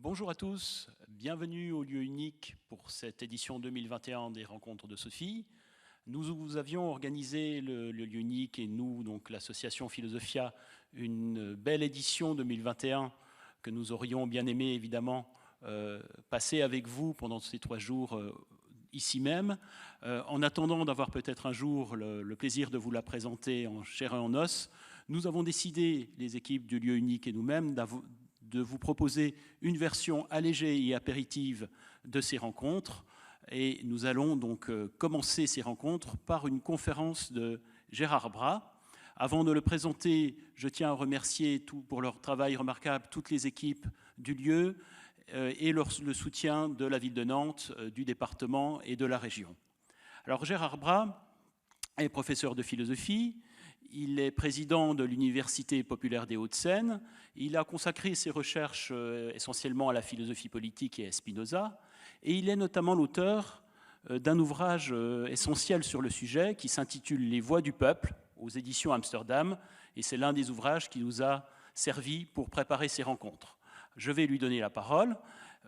Bonjour à tous, bienvenue au lieu unique pour cette édition 2021 des Rencontres de Sophie. Nous vous avions organisé le lieu unique et nous, donc l'association Philosophia, une belle édition 2021 que nous aurions bien aimé évidemment passer avec vous pendant ces 3 jours ici même. En attendant d'avoir peut-être un jour le plaisir de vous la présenter en chair et en os, nous avons décidé, les équipes du lieu unique et nous-mêmes, de vous proposer une version allégée et apéritive de ces rencontres. Et nous allons donc commencer ces rencontres par une conférence de Gérard Bras. Avant de le présenter, je tiens à remercier pour leur travail remarquable toutes les équipes du lieu et le soutien de la ville de Nantes, du département et de la région. Alors Gérard Bras est professeur de philosophie. Il est président de l'Université populaire des Hauts-de-Seine. Il a consacré ses recherches essentiellement à la philosophie politique et à Spinoza. Et il est notamment l'auteur d'un ouvrage essentiel sur le sujet qui s'intitule « Les voix du peuple » aux éditions Amsterdam. Et c'est l'un des ouvrages qui nous a servi pour préparer ces rencontres. Je vais lui donner la parole.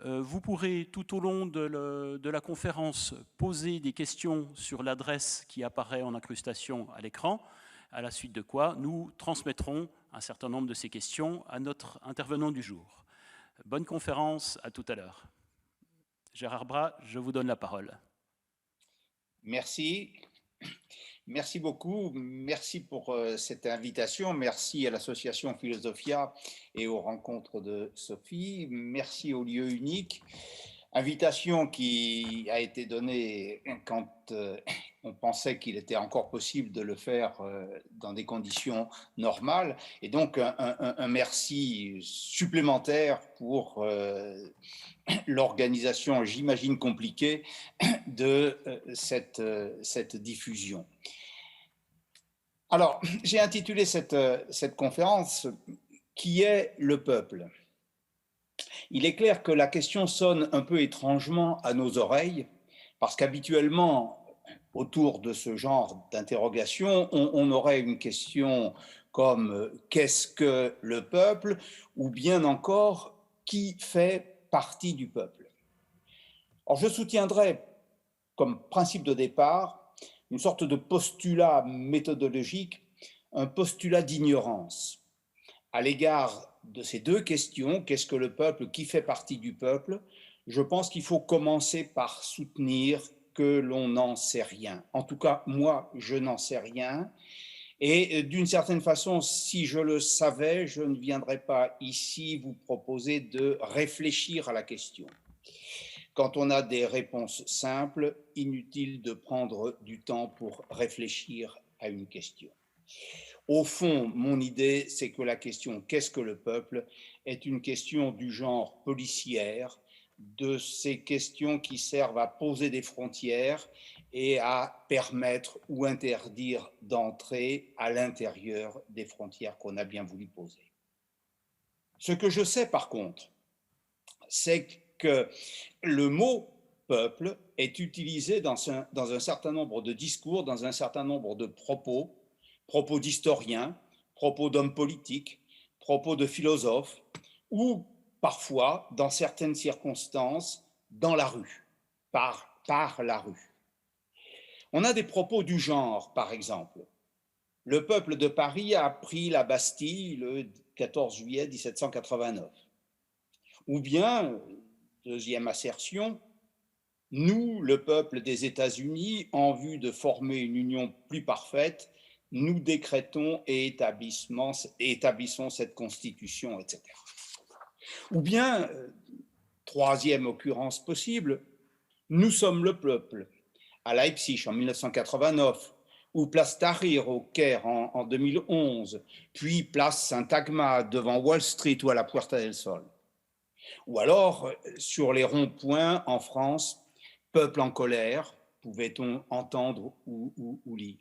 Vous pourrez tout au long de la conférence poser des questions sur l'adresse qui apparaît en incrustation à l'écran, à la suite de quoi nous transmettrons un certain nombre de ces questions à notre intervenant du jour. Bonne conférence, à tout à l'heure. Gérard Bras, je vous donne la parole. Merci. Merci beaucoup. Merci pour cette invitation. Merci à l'association Philosophia et aux rencontres de Sophie. Merci au lieu unique. Invitation qui a été donnée quand on pensait qu'il était encore possible de le faire dans des conditions normales. Et donc, un merci supplémentaire pour l'organisation, j'imagine, compliquée de cette diffusion. Alors, j'ai intitulé cette conférence « Qui est le peuple ?» Il est clair que la question sonne un peu étrangement à nos oreilles, parce qu'habituellement, autour de ce genre d'interrogation, on aurait une question comme « Qu'est-ce que le peuple ?» ou bien encore « Qui fait partie du peuple ?» Or, je soutiendrai comme principe de départ une sorte de postulat méthodologique, un postulat d'ignorance à l'égard de ces deux questions, qu'est-ce que le peuple, qui fait partie du peuple? Je pense qu'il faut commencer par soutenir que l'on n'en sait rien. En tout cas, moi, je n'en sais rien. Et d'une certaine façon, si je le savais, je ne viendrais pas ici vous proposer de réfléchir à la question. Quand on a des réponses simples, inutile de prendre du temps pour réfléchir à une question. Au fond, mon idée, c'est que la question « qu'est-ce que le peuple ?» est une question du genre policière, de ces questions qui servent à poser des frontières et à permettre ou interdire d'entrer à l'intérieur des frontières qu'on a bien voulu poser. Ce que je sais par contre, c'est que le mot « peuple » est utilisé dans un certain nombre de discours, dans un certain nombre de propos d'historiens, propos d'hommes politiques, propos de philosophes, ou parfois, dans certaines circonstances, dans la rue, par la rue. On a des propos du genre, par exemple. Le peuple de Paris a pris la Bastille le 14 juillet 1789. Ou bien, deuxième assertion, nous, le peuple des États-Unis, en vue de former une union plus parfaite, nous décrétons et établissons cette constitution, etc. Ou bien, troisième occurrence possible, nous sommes le peuple, à Leipzig en 1989, ou place Tahrir au Caire en 2011, puis place Saint-Agma devant Wall Street ou à la Puerta del Sol. Ou alors, sur les ronds-points en France, peuple en colère, pouvait-on entendre ou lire.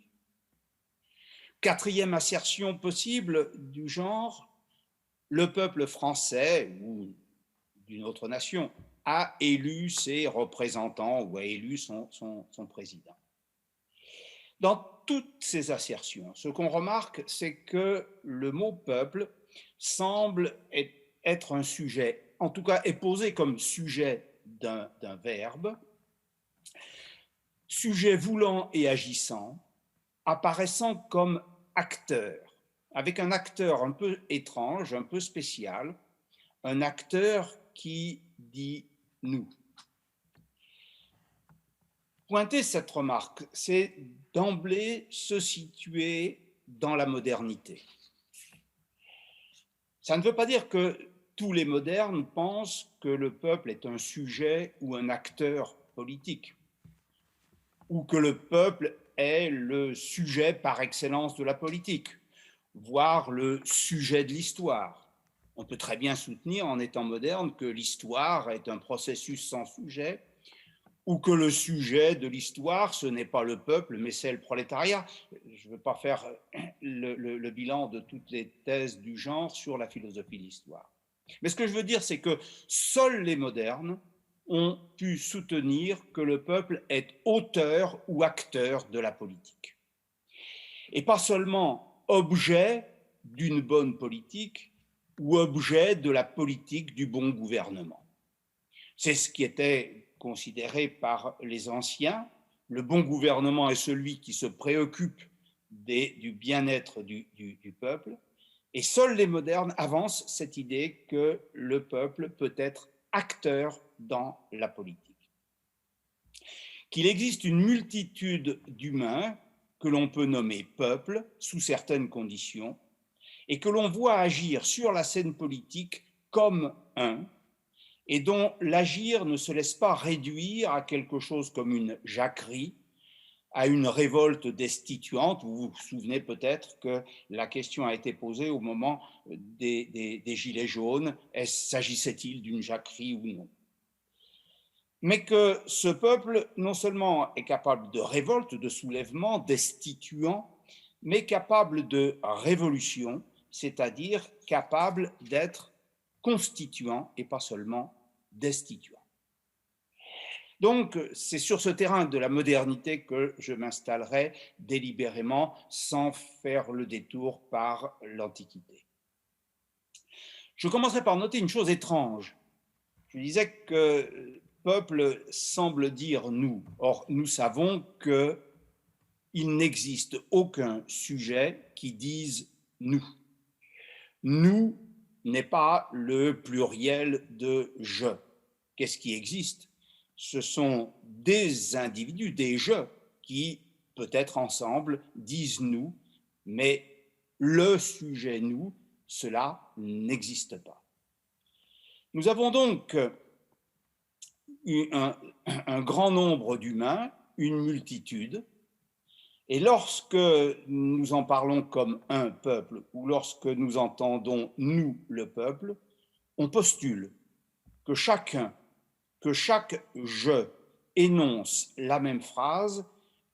Quatrième assertion possible du genre, le peuple français ou d'une autre nation a élu ses représentants ou a élu son président. Dans toutes ces assertions, ce qu'on remarque, c'est que le mot peuple semble être un sujet en tout cas est posé comme sujet d'un verbe, sujet voulant et agissant, apparaissant comme acteur, avec un acteur un peu étrange, un peu spécial, un acteur qui dit « nous ». Pointer cette remarque, c'est d'emblée se situer dans la modernité. Ça ne veut pas dire que tous les modernes pensent que le peuple est un sujet ou un acteur politique, ou que le peuple est le sujet par excellence de la politique, voire le sujet de l'histoire. On peut très bien soutenir en étant moderne que l'histoire est un processus sans sujet, ou que le sujet de l'histoire, ce n'est pas le peuple, mais c'est le prolétariat. Je ne veux pas faire le bilan de toutes les thèses du genre sur la philosophie de l'histoire. Mais ce que je veux dire, c'est que seuls les modernes ont pu soutenir que le peuple est auteur ou acteur de la politique. Et pas seulement objet d'une bonne politique ou objet de la politique du bon gouvernement. C'est ce qui était considéré par les anciens. Le bon gouvernement est celui qui se préoccupe du bien-être du peuple. Et seuls les modernes avancent cette idée que le peuple peut être acteur dans la politique. Qu'il existe une multitude d'humains que l'on peut nommer peuple sous certaines conditions et que l'on voit agir sur la scène politique comme un, et dont l'agir ne se laisse pas réduire à quelque chose comme une jacquerie, à une révolte destituante. Vous vous souvenez peut-être que la question a été posée au moment des Gilets jaunes, s'agissait-il d'une jacquerie ou non? Mais que ce peuple non seulement est capable de révolte, de soulèvement, destituant, mais capable de révolution, c'est-à-dire capable d'être constituant et pas seulement destituant. Donc, c'est sur ce terrain de la modernité que je m'installerai délibérément sans faire le détour par l'Antiquité. Je commencerai par noter une chose étrange. Je disais que peuple semble dire nous. Or, nous savons qu'il n'existe aucun sujet qui dise nous. Nous n'est pas le pluriel de je. Qu'est-ce qui existe? Ce sont des individus, des je, qui, peut-être ensemble, disent nous, mais le sujet nous, cela n'existe pas. Nous avons donc un grand nombre d'humains, une multitude, et lorsque nous en parlons comme un peuple, ou lorsque nous entendons nous, le peuple, on postule que chaque je énonce la même phrase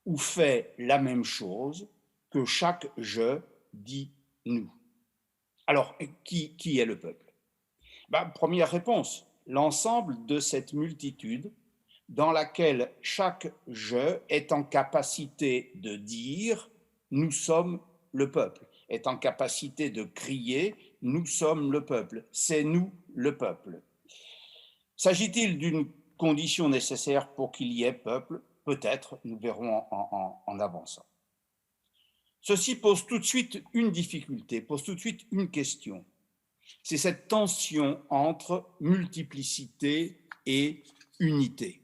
ou fait la même chose, que chaque je dit nous. Alors, qui est le peuple? Première réponse, l'ensemble de cette multitude dans laquelle chaque je est en capacité de dire « nous sommes le peuple », est en capacité de crier « nous sommes le peuple », c'est nous le peuple. S'agit-il d'une condition nécessaire pour qu'il y ait peuple? Peut-être, nous verrons en avançant. Ceci pose tout de suite une difficulté, pose tout de suite une question. C'est cette tension entre multiplicité et unité.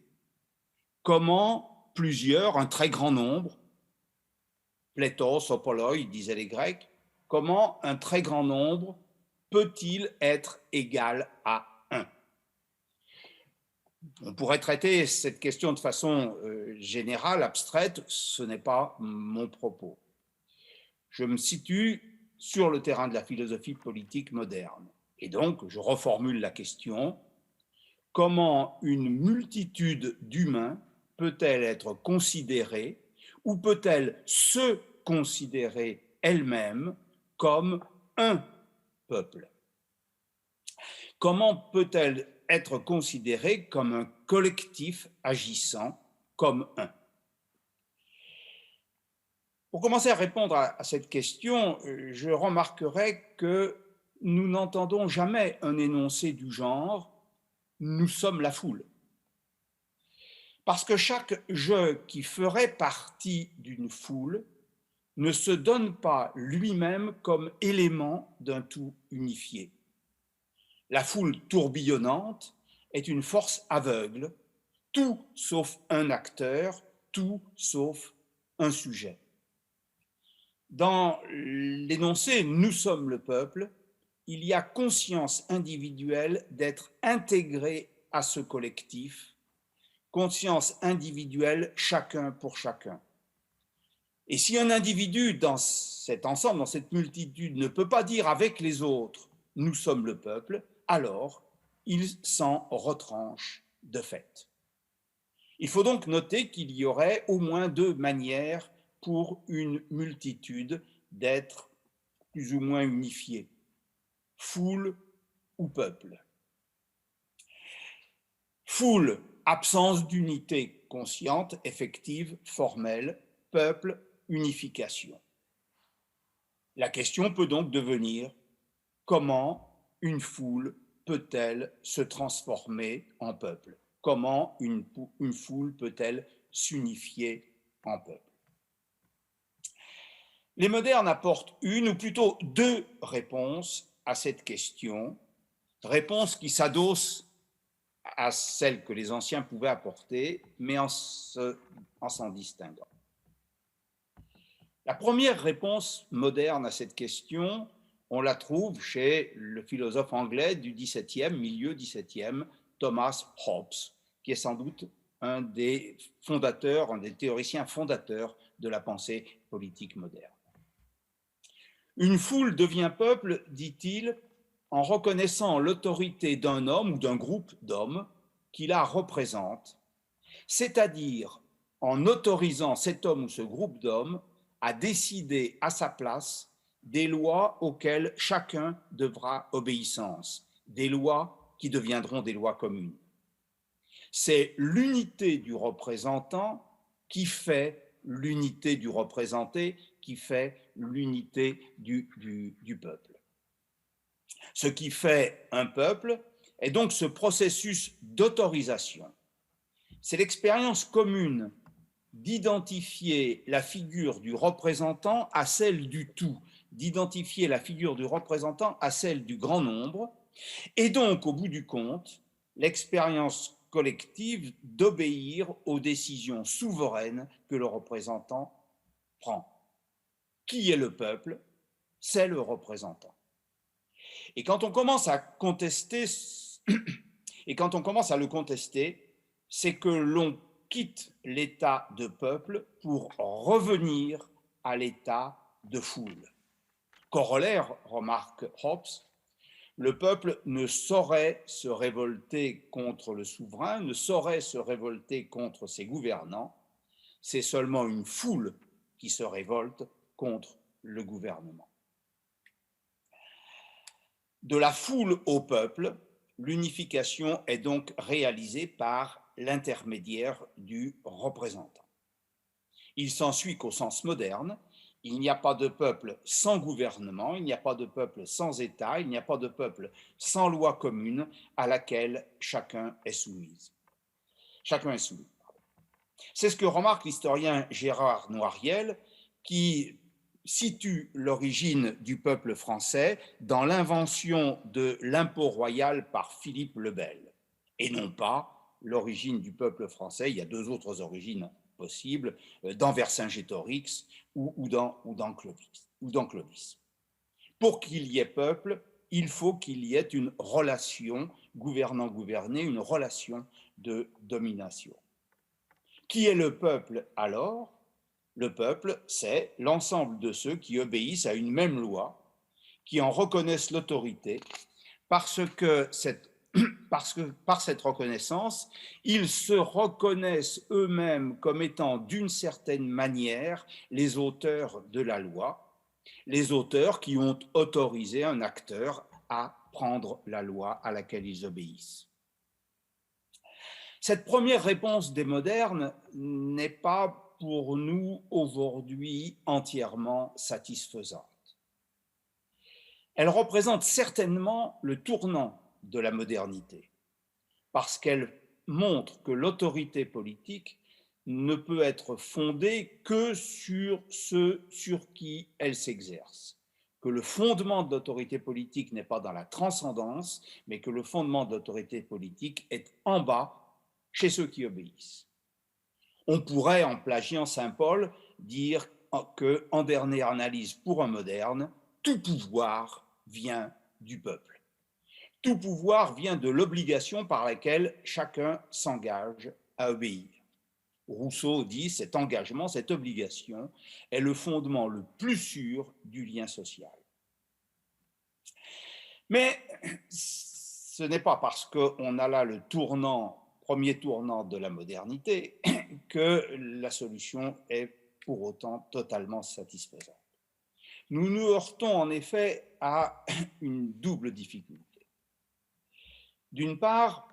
Comment plusieurs, un très grand nombre, pléthos, opoloi, disaient les Grecs, comment un très grand nombre peut-il être égal à un? On pourrait traiter cette question de façon générale, abstraite, ce n'est pas mon propos. Je me situe sur le terrain de la philosophie politique moderne. Et donc, je reformule la question, comment une multitude d'humains peut-elle être considérée ou peut-elle se considérer elle-même comme un peuple? Comment peut-elle être considérée comme un collectif agissant comme un? Pour commencer à répondre à cette question, je remarquerai que nous n'entendons jamais un énoncé du genre « nous sommes la foule ». Parce que chaque je qui ferait partie d'une foule ne se donne pas lui-même comme élément d'un tout unifié. La foule tourbillonnante est une force aveugle, tout sauf un acteur, tout sauf un sujet. Dans l'énoncé « nous sommes le peuple », il y a conscience individuelle d'être intégré à ce collectif, conscience individuelle chacun pour chacun. Et si un individu dans cet ensemble, dans cette multitude, ne peut pas dire avec les autres « nous sommes le peuple », alors il s'en retranche de fait. Il faut donc noter qu'il y aurait au moins deux manières pour une multitude d'être plus ou moins unifiée, foule ou peuple. Foule, absence d'unité consciente, effective, formelle, peuple, unification. La question peut donc devenir comment une foule peut-elle se transformer en peuple? Comment une foule peut-elle s'unifier en peuple? Les modernes apportent une ou plutôt deux réponses à cette question, réponses qui s'adossent à celles que les anciens pouvaient apporter, mais en s'en distinguant. La première réponse moderne à cette question, on la trouve chez le philosophe anglais du XVIIe, milieu XVIIe, Thomas Hobbes, qui est sans doute un des fondateurs, un des théoriciens fondateurs de la pensée politique moderne. Une foule devient peuple, dit-il, en reconnaissant l'autorité d'un homme ou d'un groupe d'hommes qui la représente, c'est-à-dire en autorisant cet homme ou ce groupe d'hommes à décider à sa place des lois auxquelles chacun devra obéissance, des lois qui deviendront des lois communes. C'est l'unité du représentant qui fait l'unité du représenté, qui fait l'unité du peuple. Ce qui fait un peuple est donc ce processus d'autorisation. C'est l'expérience commune d'identifier la figure du représentant à celle du tout, d'identifier la figure du représentant à celle du grand nombre, et donc, au bout du compte, l'expérience collective d'obéir aux décisions souveraines que le représentant prend. Qui est le peuple? C'est le représentant. Et quand on commence à contester, c'est que l'on quitte l'état de peuple pour revenir à l'état de foule. Corollaire, remarque Hobbes, le peuple ne saurait se révolter contre le souverain, ne saurait se révolter contre ses gouvernants, c'est seulement une foule qui se révolte contre le gouvernement. De la foule au peuple, l'unification est donc réalisée par l'intermédiaire du représentant. Il s'ensuit qu'au sens moderne, il n'y a pas de peuple sans gouvernement, il n'y a pas de peuple sans État, il n'y a pas de peuple sans loi commune à laquelle chacun est soumis. C'est ce que remarque l'historien Gérard Noiriel, qui situe l'origine du peuple français dans l'invention de l'impôt royal par Philippe le Bel, et non pas l'origine du peuple français. Il y a deux autres origines possibles, dans Vercingétorix ou dans Clovis. Pour qu'il y ait peuple, il faut qu'il y ait une relation gouvernant-gouverné, une relation de domination. Qui est le peuple alors? Le peuple, c'est l'ensemble de ceux qui obéissent à une même loi, qui en reconnaissent l'autorité, parce que par cette reconnaissance, ils se reconnaissent eux-mêmes comme étant d'une certaine manière les auteurs de la loi, les auteurs qui ont autorisé un acteur à prendre la loi à laquelle ils obéissent. Cette première réponse des modernes n'est pas pour nous aujourd'hui entièrement satisfaisante. Elle représente certainement le tournant de la modernité, parce qu'elle montre que l'autorité politique ne peut être fondée que sur ce sur qui elle s'exerce, que le fondement de l'autorité politique n'est pas dans la transcendance, mais que le fondement de l'autorité politique est en bas, chez ceux qui obéissent. On pourrait, en plagiant saint Paul, dire que, en dernière analyse pour un moderne, tout pouvoir vient du peuple. Tout pouvoir vient de l'obligation par laquelle chacun s'engage à obéir. Rousseau dit cet engagement, cette obligation est le fondement le plus sûr du lien social. Mais ce n'est pas parce qu'on a là le premier tournant de la modernité que la solution est pour autant totalement satisfaisante. Nous nous heurtons en effet à une double difficulté. D'une part,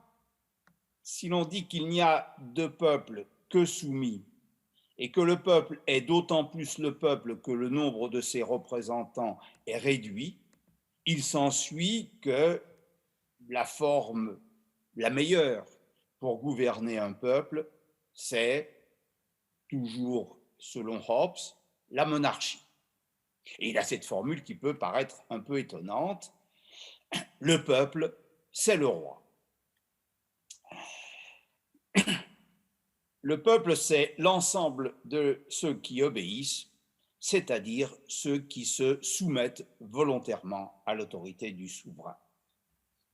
si l'on dit qu'il n'y a de peuple que soumis, et que le peuple est d'autant plus le peuple que le nombre de ses représentants est réduit, il s'ensuit que la forme la meilleure pour gouverner un peuple, c'est, toujours selon Hobbes, la monarchie. Et il a cette formule qui peut paraître un peu étonnante, le peuple, c'est le roi. Le peuple, c'est l'ensemble de ceux qui obéissent, c'est-à-dire ceux qui se soumettent volontairement à l'autorité du souverain.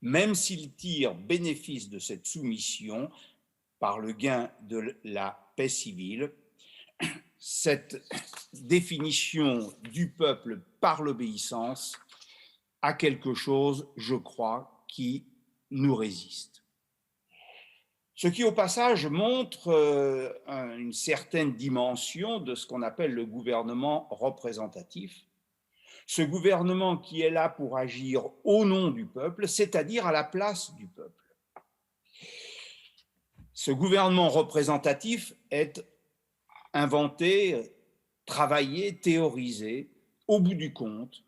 Même s'ils tirent bénéfice de cette soumission par le gain de la paix civile, cette définition du peuple par l'obéissance a quelque chose, je crois, qui nous résiste. Ce qui, au passage, montre une certaine dimension de ce qu'on appelle le gouvernement représentatif. Ce gouvernement qui est là pour agir au nom du peuple, c'est-à-dire à la place du peuple. Ce gouvernement représentatif est inventé, travaillé, théorisé, au bout du compte,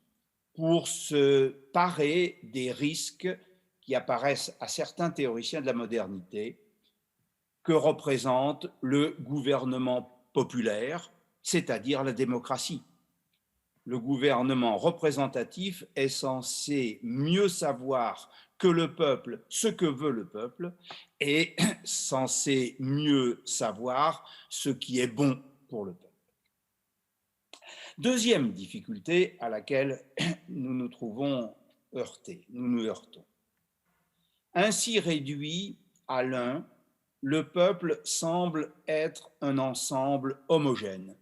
pour se parer des risques qui apparaissent à certains théoriciens de la modernité, que représente le gouvernement populaire, c'est-à-dire la démocratie. Le gouvernement représentatif est censé mieux savoir que le peuple ce que veut le peuple et censé mieux savoir ce qui est bon pour le peuple. Deuxième difficulté à laquelle nous nous trouvons heurtés, nous nous heurtons. Ainsi réduit à l'un, le peuple semble être un ensemble homogène,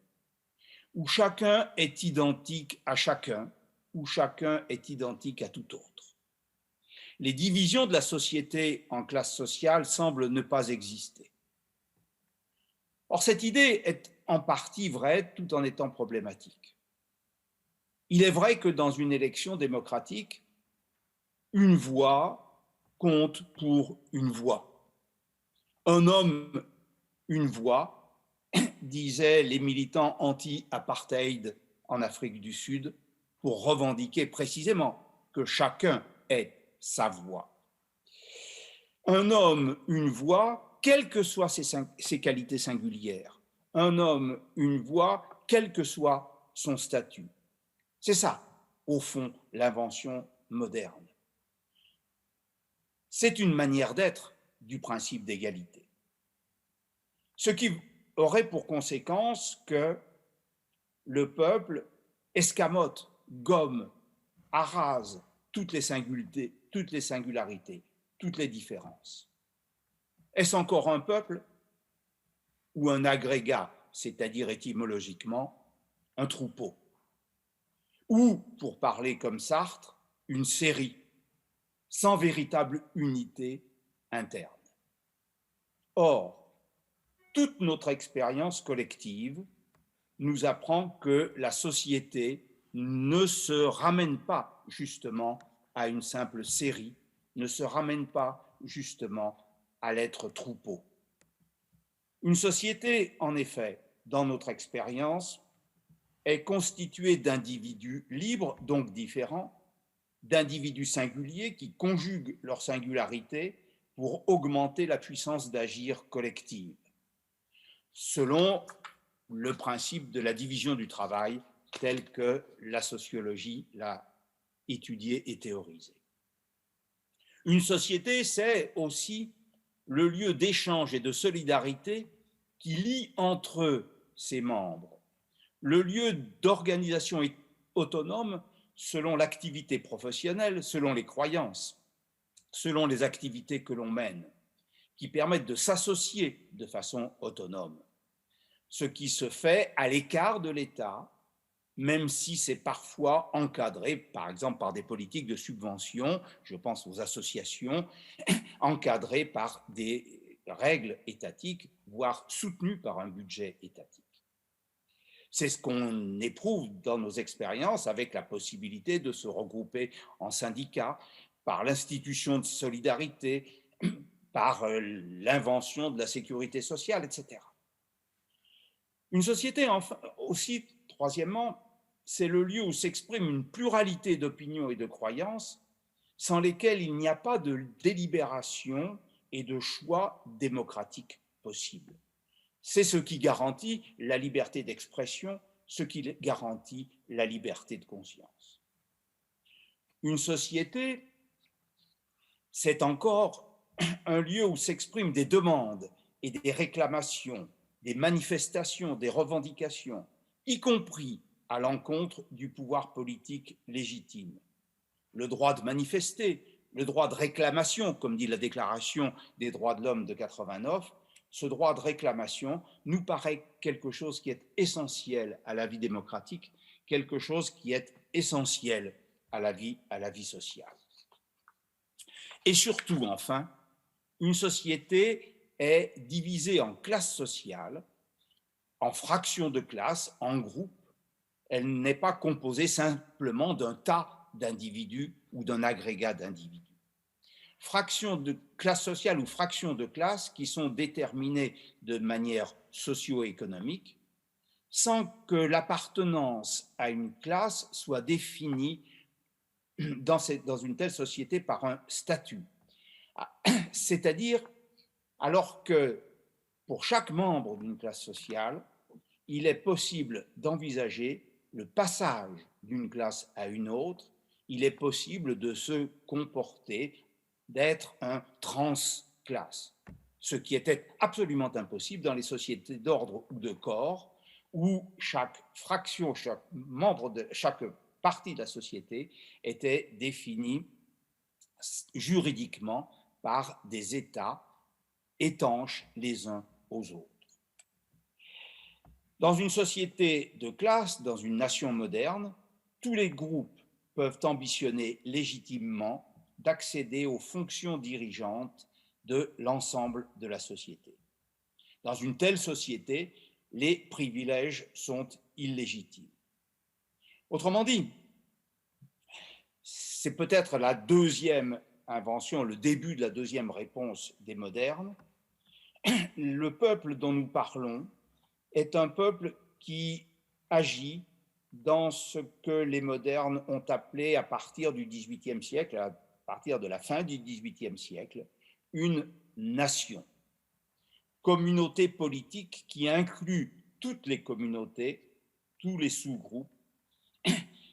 où chacun est identique à chacun, où chacun est identique à tout autre. Les divisions de la société en classes sociales semblent ne pas exister. Or, cette idée est en partie vraie tout en étant problématique. Il est vrai que dans une élection démocratique, une voix compte pour une voix. Un homme, une voix, disaient les militants anti-apartheid en Afrique du Sud, pour revendiquer précisément que chacun ait sa voix. Un homme, une voix, quelles que soient ses qualités singulières. Un homme, une voix, quel que soit son statut. C'est ça, au fond, l'invention moderne. C'est une manière d'être du principe d'égalité. Ce qui aurait pour conséquence que le peuple escamote, gomme, arrase toutes les singularités, toutes les différences. Est-ce encore un peuple ou un agrégat, c'est-à-dire étymologiquement un troupeau? Ou, pour parler comme Sartre, une série, sans véritable unité interne. Or, toute notre expérience collective nous apprend que la société ne se ramène pas justement à une simple série, ne se ramène pas justement à l'être troupeau. Une société, en effet, dans notre expérience, est constituée d'individus libres, donc différents, d'individus singuliers qui conjuguent leur singularité pour augmenter la puissance d'agir collective, selon le principe de la division du travail tel que la sociologie l'a étudié et théorisé. Une société, c'est aussi le lieu d'échange et de solidarité qui lie entre ses membres, le lieu d'organisation autonome selon l'activité professionnelle, selon les croyances, selon les activités que l'on mène, qui permettent de s'associer de façon autonome, ce qui se fait à l'écart de l'État, même si c'est parfois encadré, par exemple, par des politiques de subvention, je pense aux associations, encadrées par des règles étatiques, voire soutenues par un budget étatique. C'est ce qu'on éprouve dans nos expériences avec la possibilité de se regrouper en syndicats, par l'institution de solidarité, par l'invention de la sécurité sociale, etc. Une société, enfin, aussi, troisièmement, c'est le lieu où s'exprime une pluralité d'opinions et de croyances sans lesquelles il n'y a pas de délibération et de choix démocratique possible. C'est ce qui garantit la liberté d'expression, ce qui garantit la liberté de conscience. Une société, c'est encore un lieu où s'expriment des demandes et des réclamations, des manifestations, des revendications, y compris à l'encontre du pouvoir politique légitime. Le droit de manifester, le droit de réclamation, comme dit la Déclaration des droits de l'homme de 89, ce droit de réclamation nous paraît quelque chose qui est essentiel à la vie démocratique, quelque chose qui est essentiel à la vie sociale. Et surtout, enfin, une société est divisée en classes sociales, en fractions de classes, en groupes. Elle n'est pas composée simplement d'un tas d'individus ou d'un agrégat d'individus. Fractions de classe sociale ou fractions de classe qui sont déterminées de manière socio-économique sans que l'appartenance à une classe soit définie dans une telle société par un statut. C'est-à-dire, alors que pour chaque membre d'une classe sociale, il est possible d'envisager le passage d'une classe à une autre, il est possible de se comporter, d'être un transclasse, ce qui était absolument impossible dans les sociétés d'ordre ou de corps, où chaque fraction, chaque partie de la société était définie juridiquement par des États étanches les uns aux autres. Dans une société de classe, dans une nation moderne, tous les groupes peuvent ambitionner légitimement d'accéder aux fonctions dirigeantes de l'ensemble de la société. Dans une telle société, les privilèges sont illégitimes. Autrement dit, c'est peut-être la deuxième invention, le début de la deuxième réponse des modernes. Le peuple dont nous parlons est un peuple qui agit dans ce que les modernes ont appelé, à partir du XVIIIe siècle, à partir de la fin du XVIIIe siècle, une nation, communauté politique qui inclut toutes les communautés, tous les sous-groupes,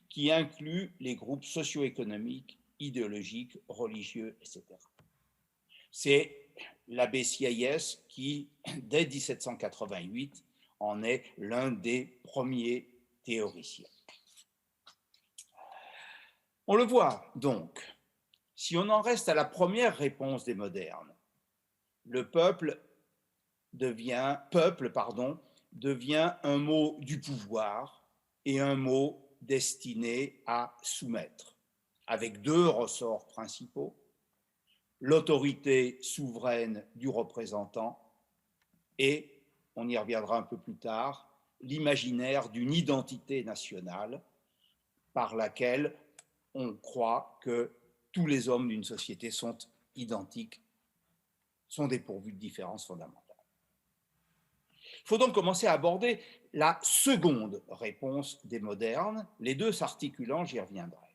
qui inclut les groupes socio-économiques, idéologiques, religieux, etc. C'est l'abbé Sieyès qui, dès 1788, en est l'un des premiers théoriciens. On le voit donc, si on en reste à la première réponse des modernes, le peuple devient un mot du pouvoir et un mot destiné à soumettre, avec deux ressorts principaux, l'autorité souveraine du représentant et, on y reviendra un peu plus tard, l'imaginaire d'une identité nationale par laquelle on croit que tous les hommes d'une société sont identiques, sont dépourvus de différences fondamentales. Il faut donc commencer à aborder la seconde réponse des modernes, les deux s'articulant, j'y reviendrai.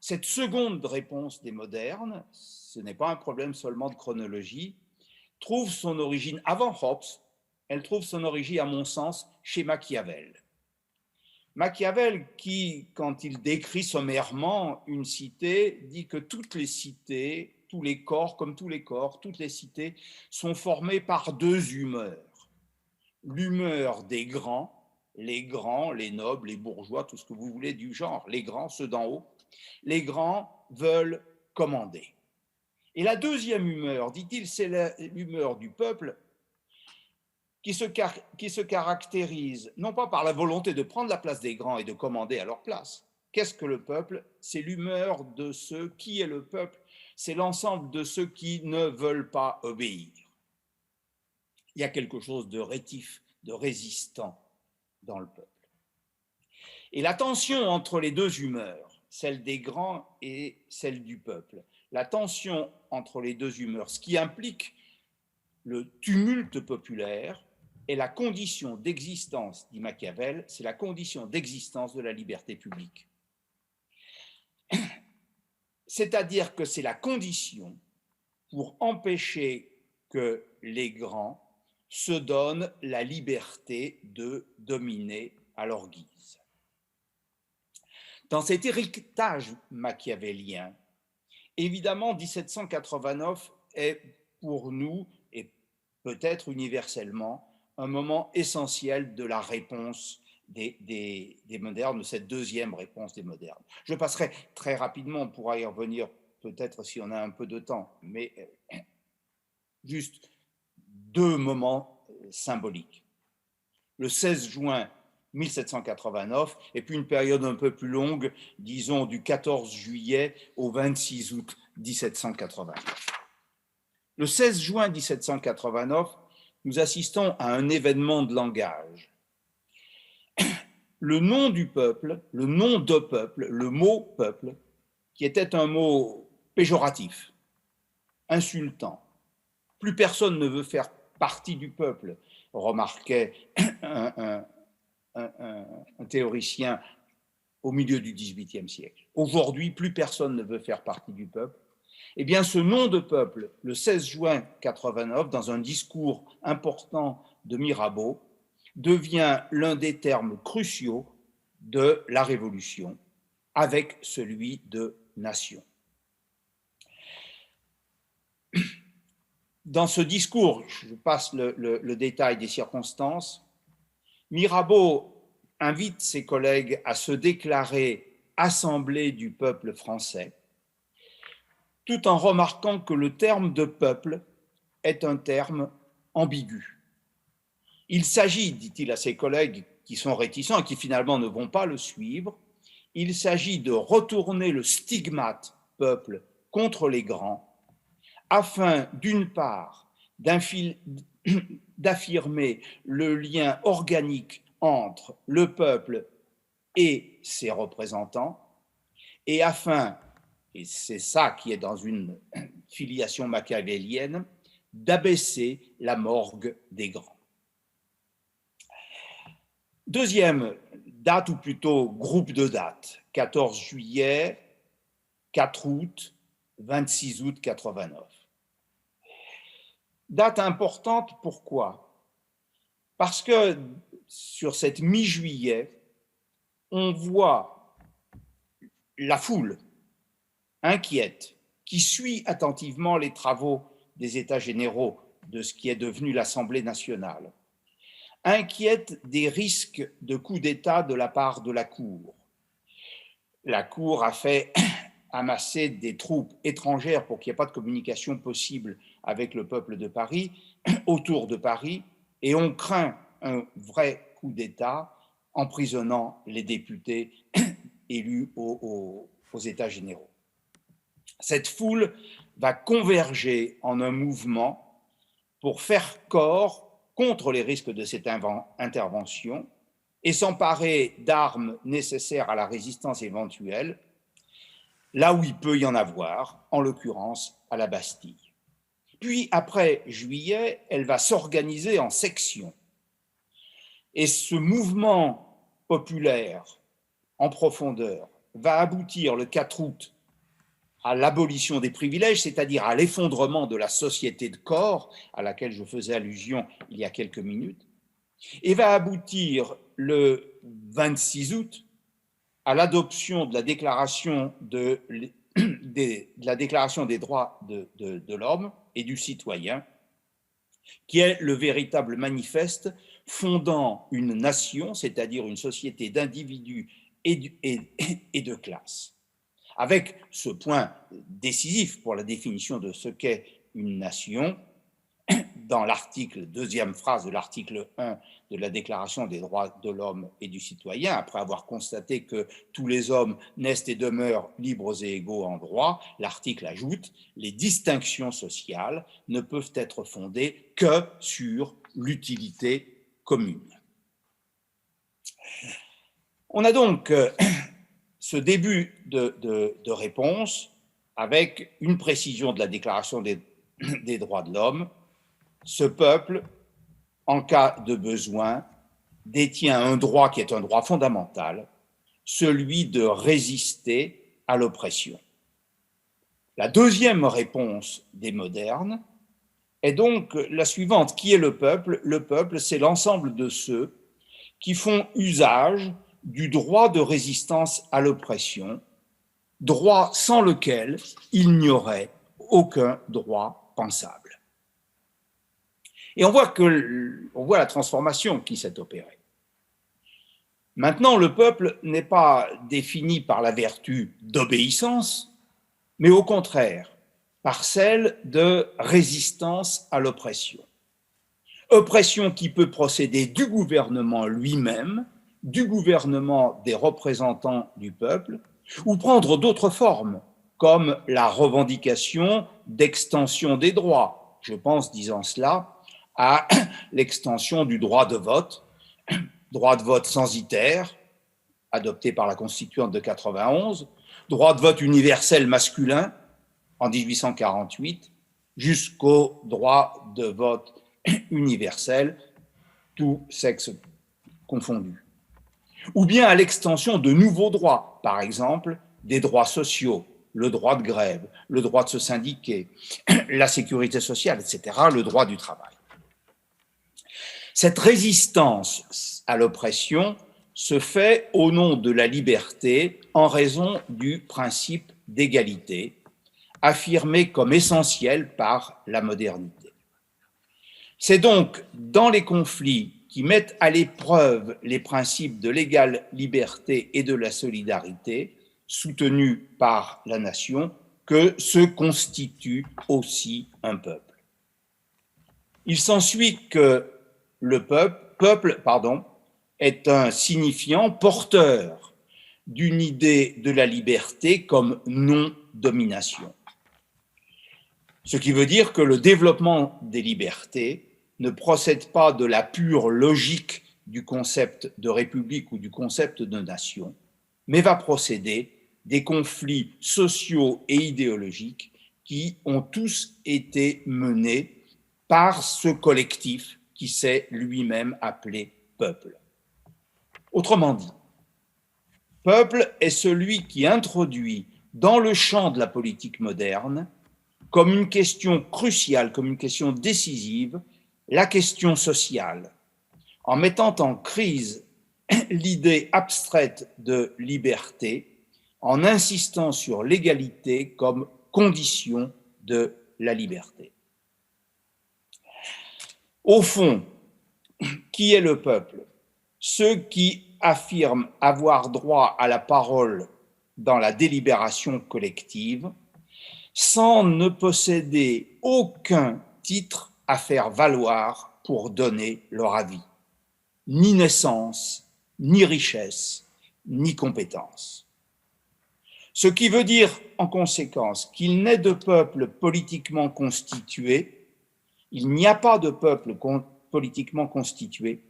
Cette seconde réponse des modernes, ce n'est pas un problème seulement de chronologie, trouve son origine avant Hobbes, elle trouve son origine, à mon sens, chez Machiavel. Machiavel, qui, quand il décrit sommairement une cité, dit que toutes les cités, tous les corps, comme tous les corps, toutes les cités sont formées par deux humeurs. L'humeur des grands, les nobles, les bourgeois, tout ce que vous voulez du genre, les grands, ceux d'en haut. Les grands veulent commander. Et la deuxième humeur, dit-il, c'est l'humeur du peuple qui se caractérise non pas par la volonté de prendre la place des grands et de commander à leur place. Qu'est-ce que le peuple? C'est l'humeur de ceux qui est le peuple, c'est l'ensemble de ceux qui ne veulent pas obéir. Il y a quelque chose de rétif, de résistant dans le peuple. Et la tension entre les deux humeurs, celle des grands et celle du peuple, la tension entre les deux humeurs, ce qui implique le tumulte populaire, est la condition d'existence, dit Machiavel, c'est la condition d'existence de la liberté publique. C'est-à-dire que c'est la condition pour empêcher que les grands se donnent la liberté de dominer à leur guise. Dans cet héritage machiavélien, évidemment, 1789 est pour nous, et peut-être universellement, un moment essentiel de la réponse des modernes, de cette deuxième réponse des modernes. Je passerai très rapidement, on pourra y revenir peut-être si on a un peu de temps, mais juste deux moments symboliques. Le 16 juin 1789, et puis une période un peu plus longue, disons du 14 juillet au 26 août 1789. Le 16 juin 1789, nous assistons à un événement de langage. Le nom du peuple, le nom de peuple, le mot peuple, qui était un mot péjoratif, insultant, plus personne ne veut faire partie du peuple, remarquait un théoricien au milieu du XVIIIe siècle. Aujourd'hui, plus personne ne veut faire partie du peuple. Eh bien, ce nom de peuple, le 16 juin 89, dans un discours important de Mirabeau, devient l'un des termes cruciaux de la Révolution, avec celui de nation. Dans ce discours, je passe le détail des circonstances, Mirabeau invite ses collègues à se déclarer assemblée du peuple français, tout en remarquant que le terme de peuple est un terme ambigu. Il s'agit, dit-il à ses collègues qui sont réticents et qui finalement ne vont pas le suivre, il s'agit de retourner le stigmate peuple contre les grands, afin d'une part d'affirmer le lien organique entre le peuple et ses représentants, et afin, et c'est ça qui est dans une filiation machiavélienne, d'abaisser la morgue des grands. Deuxième date, ou plutôt groupe de dates, 14 juillet, 4 août, 26 août 89. Date importante, pourquoi? Parce que sur cette mi-juillet, on voit la foule inquiète qui suit attentivement les travaux des États généraux de ce qui est devenu l'Assemblée nationale, inquiète des risques de coup d'État de la part de la Cour. La Cour a fait amasser des troupes étrangères pour qu'il n'y ait pas de communication possible avec le peuple de Paris, autour de Paris, et on craint un vrai coup d'État emprisonnant les députés élus aux États généraux. Cette foule va converger en un mouvement pour faire corps contre les risques de cette intervention et s'emparer d'armes nécessaires à la résistance éventuelle, là où il peut y en avoir, en l'occurrence à la Bastille. Puis, après juillet, elle va s'organiser en sections. Et ce mouvement populaire en profondeur va aboutir le 4 août à l'abolition des privilèges, c'est-à-dire à l'effondrement de la société de corps, à laquelle je faisais allusion il y a quelques minutes, et va aboutir le 26 août à l'adoption de la Déclaration des droits de l'homme et du citoyen, qui est le véritable manifeste fondant une nation, c'est-à-dire une société d'individus et de classes. Avec ce point décisif pour la définition de ce qu'est une nation, dans l'article, deuxième phrase de l'article 1 de la Déclaration des droits de l'homme et du citoyen, après avoir constaté que tous les hommes naissent et demeurent libres et égaux en droit, l'article ajoute « Les distinctions sociales ne peuvent être fondées que sur l'utilité commune ». On a donc ce début de réponse avec une précision de la Déclaration des droits de l'homme. Ce peuple, en cas de besoin, détient un droit qui est un droit fondamental, celui de résister à l'oppression. La deuxième réponse des modernes est donc la suivante. Qui est le peuple? Le peuple, c'est l'ensemble de ceux qui font usage du droit de résistance à l'oppression, droit sans lequel il n'y aurait aucun droit pensable. Et on voit la transformation qui s'est opérée. Maintenant, le peuple n'est pas défini par la vertu d'obéissance, mais au contraire, par celle de résistance à l'oppression. Oppression qui peut procéder du gouvernement lui-même, du gouvernement des représentants du peuple, ou prendre d'autres formes, comme la revendication d'extension des droits. Je pense, disant cela, à l'extension du droit de vote censitaire, adopté par la Constituante de 91, droit de vote universel masculin en 1848, jusqu'au droit de vote universel, tous sexes confondus. Ou bien à l'extension de nouveaux droits, par exemple des droits sociaux, le droit de grève, le droit de se syndiquer, la sécurité sociale, etc., le droit du travail. Cette résistance à l'oppression se fait au nom de la liberté en raison du principe d'égalité, affirmé comme essentiel par la modernité. C'est donc dans les conflits qui mettent à l'épreuve les principes de l'égale liberté et de la solidarité, soutenus par la nation, que se constitue aussi un peuple. Il s'ensuit que le peuple est un signifiant porteur d'une idée de la liberté comme non-domination. Ce qui veut dire que le développement des libertés ne procède pas de la pure logique du concept de république ou du concept de nation, mais va procéder des conflits sociaux et idéologiques qui ont tous été menés par ce collectif qui s'est lui-même appelé peuple. Autrement dit, peuple est celui qui introduit dans le champ de la politique moderne, comme une question cruciale, comme une question décisive, la question sociale, en mettant en crise l'idée abstraite de liberté, en insistant sur l'égalité comme condition de la liberté. Au fond, qui est le peuple? Ceux qui affirment avoir droit à la parole dans la délibération collective, sans ne posséder aucun titre à faire valoir pour donner leur avis, ni naissance, ni richesse, ni compétence. Ce qui veut dire en conséquence qu'il n'est de peuple politiquement constitué, il n'y a pas de peuple politiquement constitué,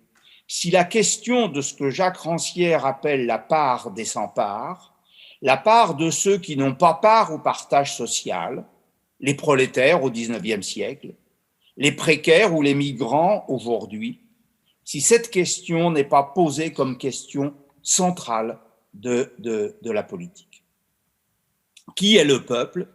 si la question de ce que Jacques Rancière appelle la part des sans-part, la part de ceux qui n'ont pas part au partage social, les prolétaires au XIXe siècle, les précaires ou les migrants aujourd'hui, si cette question n'est pas posée comme question centrale de la politique. Qui est le peuple?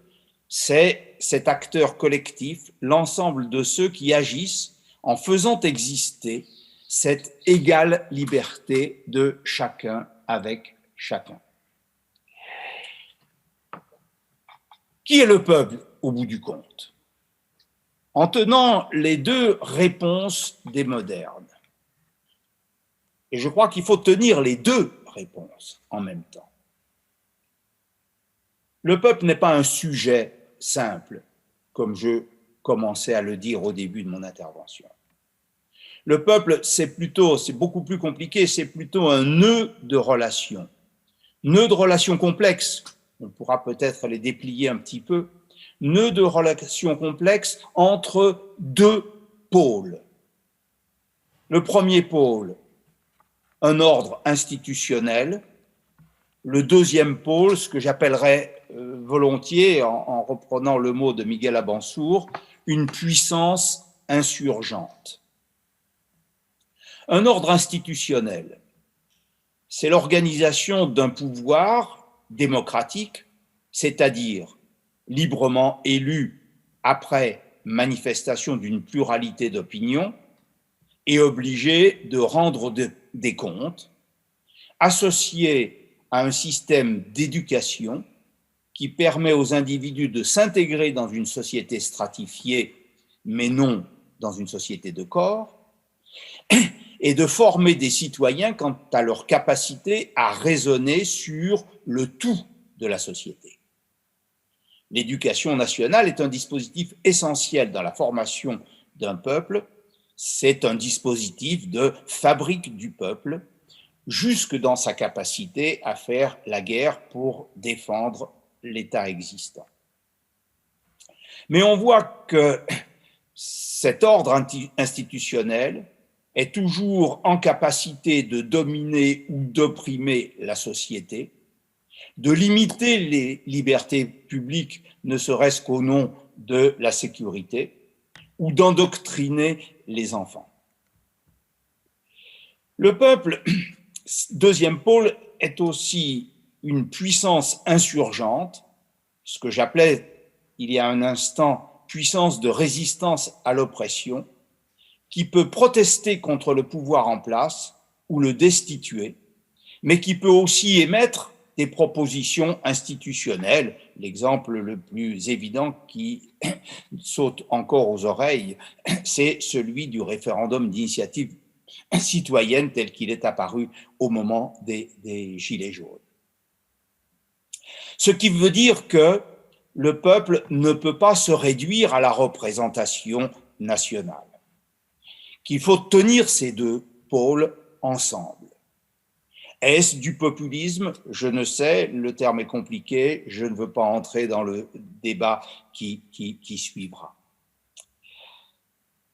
C'est cet acteur collectif, l'ensemble de ceux qui agissent en faisant exister cette égale liberté de chacun avec chacun. Qui est le peuple au bout du compte? En tenant les deux réponses des modernes. Et je crois qu'il faut tenir les deux réponses en même temps. Le peuple n'est pas un sujet simple, comme je commençais à le dire au début de mon intervention. Le peuple, c'est beaucoup plus compliqué, c'est plutôt un nœud de relations complexes, on pourra peut-être les déplier un petit peu, nœud de relations complexes entre deux pôles. Le premier pôle, un ordre institutionnel. Le deuxième pôle, ce que j'appellerais volontiers, en reprenant le mot de Miguel Abansour, une puissance insurgente. Un ordre institutionnel, c'est l'organisation d'un pouvoir démocratique, c'est-à-dire librement élu après manifestation d'une pluralité d'opinions et obligé de rendre des comptes, associé à un système d'éducation qui permet aux individus de s'intégrer dans une société stratifiée, mais non dans une société de corps, et de former des citoyens quant à leur capacité à raisonner sur le tout de la société. L'éducation nationale est un dispositif essentiel dans la formation d'un peuple. C'est un dispositif de fabrique du peuple, jusque dans sa capacité à faire la guerre pour défendre l'État existant. Mais on voit que cet ordre institutionnel est toujours en capacité de dominer ou d'opprimer la société, de limiter les libertés publiques, ne serait-ce qu'au nom de la sécurité, ou d'endoctriner les enfants. Le peuple, deuxième pôle, est aussi une puissance insurgente, ce que j'appelais il y a un instant puissance de résistance à l'oppression, qui peut protester contre le pouvoir en place ou le destituer, mais qui peut aussi émettre des propositions institutionnelles. L'exemple le plus évident qui saute encore aux oreilles, c'est celui du référendum d'initiative citoyenne tel qu'il est apparu au moment des Gilets jaunes. Ce qui veut dire que le peuple ne peut pas se réduire à la représentation nationale, qu'il faut tenir ces deux pôles ensemble. Est-ce du populisme? Je ne sais, le terme est compliqué, je ne veux pas entrer dans le débat qui suivra.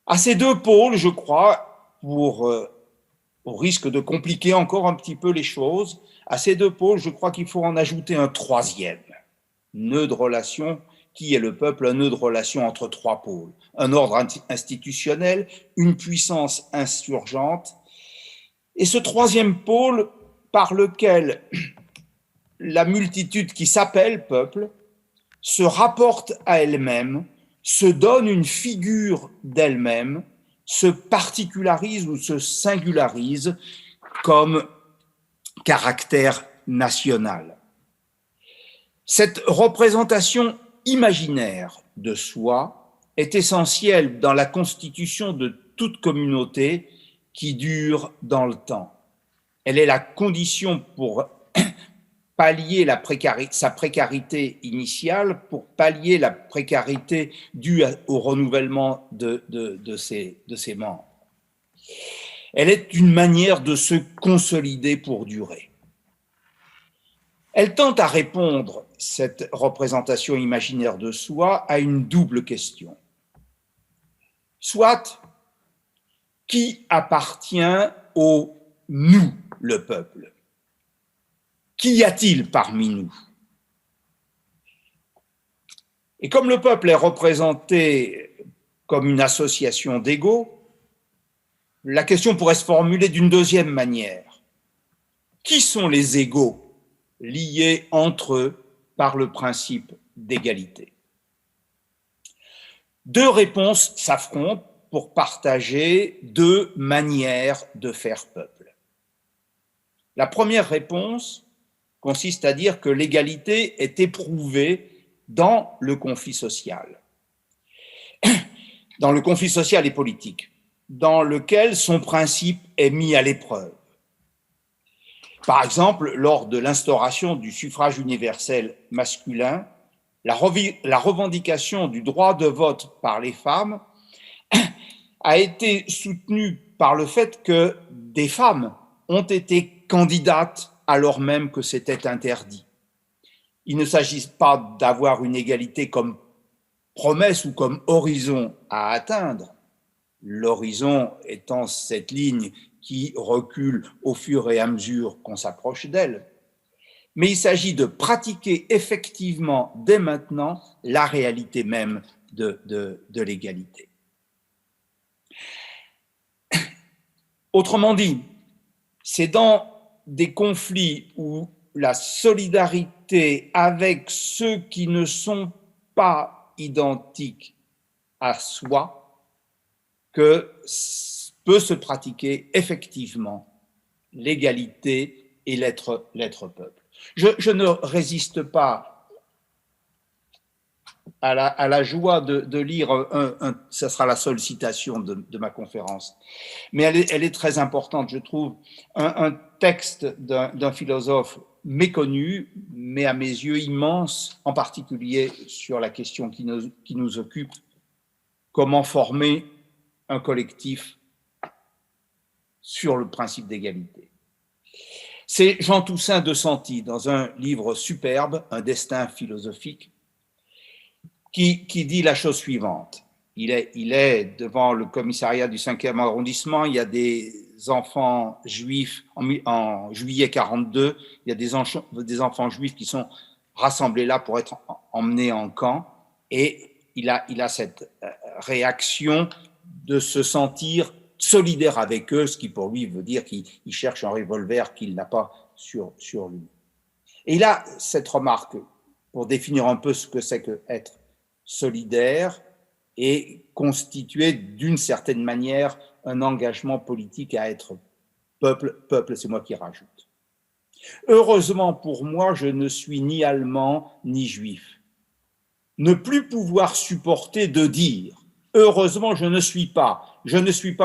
À ces deux pôles, je crois, au risque de compliquer encore un petit peu les choses, à ces deux pôles, je crois qu'il faut en ajouter un troisième nœud de relation, qui est le peuple, un nœud de relation entre trois pôles. Un ordre institutionnel, une puissance insurgente, et ce troisième pôle par lequel la multitude qui s'appelle peuple se rapporte à elle-même, se donne une figure d'elle-même, se particularise ou se singularise comme caractère national. Cette représentation imaginaire de soi est essentielle dans la constitution de toute communauté qui dure dans le temps. Elle est la condition pour pallier sa précarité initiale, pour pallier la précarité due au renouvellement de ses membres. Elle est une manière de se consolider pour durer. Elle tente à répondre, cette représentation imaginaire de soi, à une double question. Soit, qui appartient au nous, le peuple? Qu'y a-t-il parmi nous? Et comme le peuple est représenté comme une association d'égaux, la question pourrait se formuler d'une deuxième manière. Qui sont les égaux liés entre eux par le principe d'égalité. Deux réponses s'affrontent pour partager deux manières de faire peuple. La première réponse consiste à dire que l'égalité est éprouvée dans le conflit social. Dans le conflit social et politique, dans lequel son principe est mis à l'épreuve. Par exemple, lors de l'instauration du suffrage universel masculin, la revendication du droit de vote par les femmes a été soutenue par le fait que des femmes ont été candidates alors même que c'était interdit. Il ne s'agit pas d'avoir une égalité comme promesse ou comme horizon à atteindre, l'horizon étant cette ligne qui recule au fur et à mesure qu'on s'approche d'elle. Mais il s'agit de pratiquer effectivement dès maintenant la réalité même de l'égalité. Autrement dit, c'est dans des conflits où la solidarité avec ceux qui ne sont pas identiques à soi que peut se pratiquer effectivement l'égalité et l'être peuple. Je ne résiste pas à la joie de lire, ça sera la seule citation de ma conférence, mais elle est très importante, je trouve, un texte d'un philosophe méconnu, mais à mes yeux immense, en particulier sur la question qui nous occupe, comment former un collectif sur le principe d'égalité. C'est Jean Toussaint de Santi, dans un livre superbe, Un destin philosophique, qui dit la chose suivante. Il est devant le commissariat du 5e arrondissement, il y a des enfants juifs, en juillet 42, il y a des enfants juifs qui sont rassemblés là pour être emmenés en camp, et il a cette réaction de se sentir solidaire avec eux, ce qui pour lui veut dire qu'il cherche un revolver qu'il n'a pas sur lui. Et il a cette remarque pour définir un peu ce que c'est que être solidaire et constituer d'une certaine manière un engagement politique à être peuple, c'est moi qui rajoute. Heureusement pour moi, je ne suis ni allemand ni juif. Ne plus pouvoir supporter de dire heureusement je ne suis pas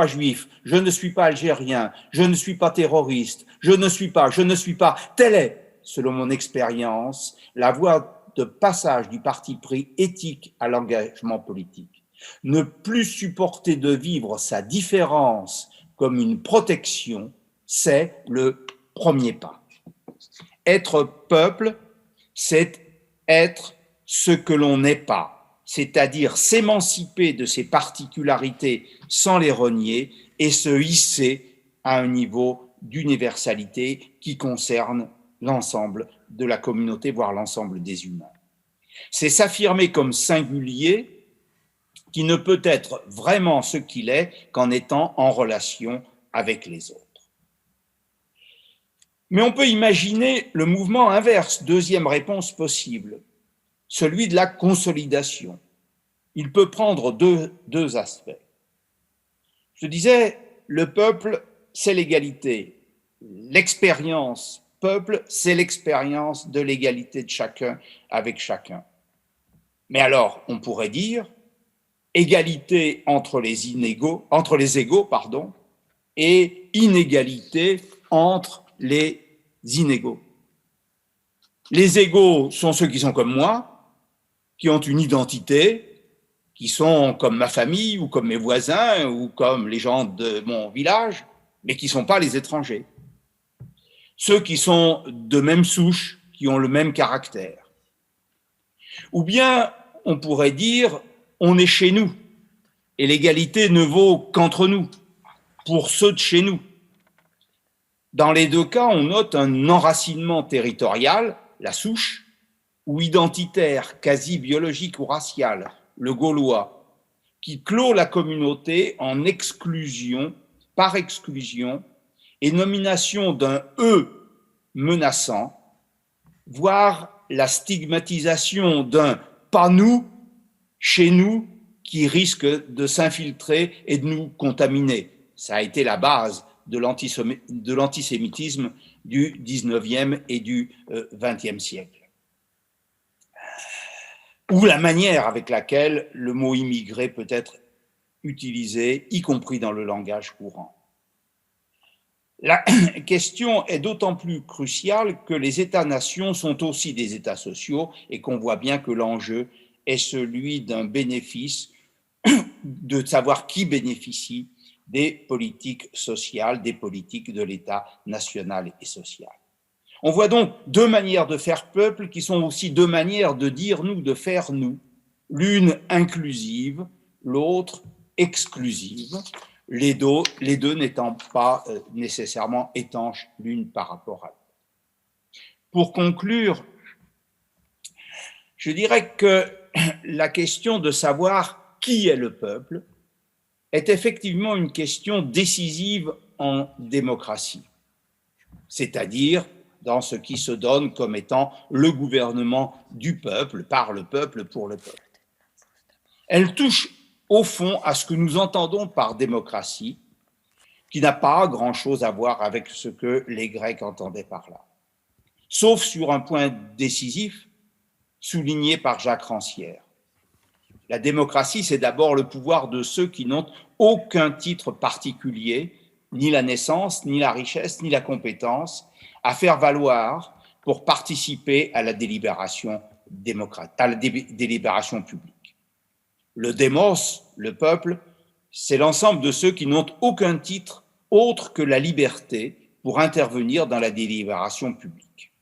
juif, je ne suis pas algérien, je ne suis pas terroriste, je ne suis pas, telle est, selon mon expérience, la voie de passage du parti pris éthique à l'engagement politique. Ne plus supporter de vivre sa différence comme une protection, c'est le premier pas. Être peuple, c'est être ce que l'on n'est pas, c'est-à-dire s'émanciper de ses particularités sans les renier et se hisser à un niveau d'universalité qui concerne l'ensemble de la communauté, voire l'ensemble des humains. C'est s'affirmer comme singulier qui ne peut être vraiment ce qu'il est qu'en étant en relation avec les autres. Mais on peut imaginer le mouvement inverse, deuxième réponse possible, celui de la consolidation. Il peut prendre deux aspects. Je disais, le peuple, c'est l'égalité. L'expérience peuple, c'est l'expérience de l'égalité de chacun avec chacun. Mais alors, on pourrait dire égalité entre les égaux, et inégalité entre les inégaux. Les égaux sont ceux qui sont comme moi, qui ont une identité, qui sont comme ma famille ou comme mes voisins ou comme les gens de mon village, mais qui ne sont pas les étrangers. Ceux qui sont de même souche, qui ont le même caractère. Ou bien, on pourrait dire, on est chez nous, et l'égalité ne vaut qu'entre nous, pour ceux de chez nous. Dans les deux cas, on note un enracinement territorial, la souche, ou identitaire, quasi biologique ou racial, le gaulois, qui clôt la communauté en exclusion, par exclusion, et nomination d'un « eux » menaçant, voire la stigmatisation d'un « pas nous » chez nous qui risque de s'infiltrer et de nous contaminer. Ça a été la base de l'antisémitisme du 19e et du 20e siècle. Ou la manière avec laquelle le mot immigré peut être utilisé, y compris dans le langage courant. La question est d'autant plus cruciale que les États-nations sont aussi des États sociaux et qu'on voit bien que l'enjeu est celui d'un bénéfice, de savoir qui bénéficie des politiques sociales, des politiques de l'État national et social. On voit donc deux manières de faire peuple qui sont aussi deux manières de dire nous, de faire nous, l'une inclusive, l'autre exclusive, les deux n'étant pas nécessairement étanches l'une par rapport à l'autre. Pour conclure, je dirais que la question de savoir qui est le peuple est effectivement une question décisive en démocratie, c'est-à-dire dans ce qui se donne comme étant le gouvernement du peuple, par le peuple, pour le peuple. Elle touche au fond à ce que nous entendons par démocratie, qui n'a pas grand-chose à voir avec ce que les Grecs entendaient par là. Sauf sur un point décisif, souligné par Jacques Rancière. La démocratie, c'est d'abord le pouvoir de ceux qui n'ont aucun titre particulier, ni la naissance, ni la richesse, ni la compétence, à faire valoir pour participer à la délibération publique. Le démos, le peuple, c'est l'ensemble de ceux qui n'ont aucun titre autre que la liberté pour intervenir dans la délibération publique.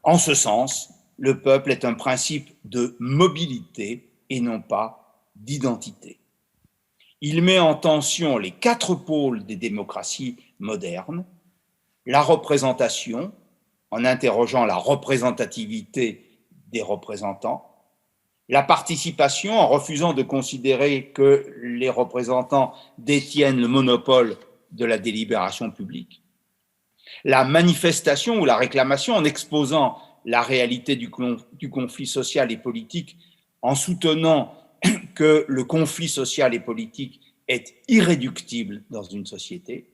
En ce sens, le peuple est un principe de mobilité et non pas d'identité. Il met en tension les quatre pôles des démocraties modernes, la représentation, en interrogeant la représentativité des représentants, la participation, en refusant de considérer que les représentants détiennent le monopole de la délibération publique, la manifestation ou la réclamation, en exposant la réalité du conflit social et politique, en soutenant que le conflit social et politique est irréductible dans une société,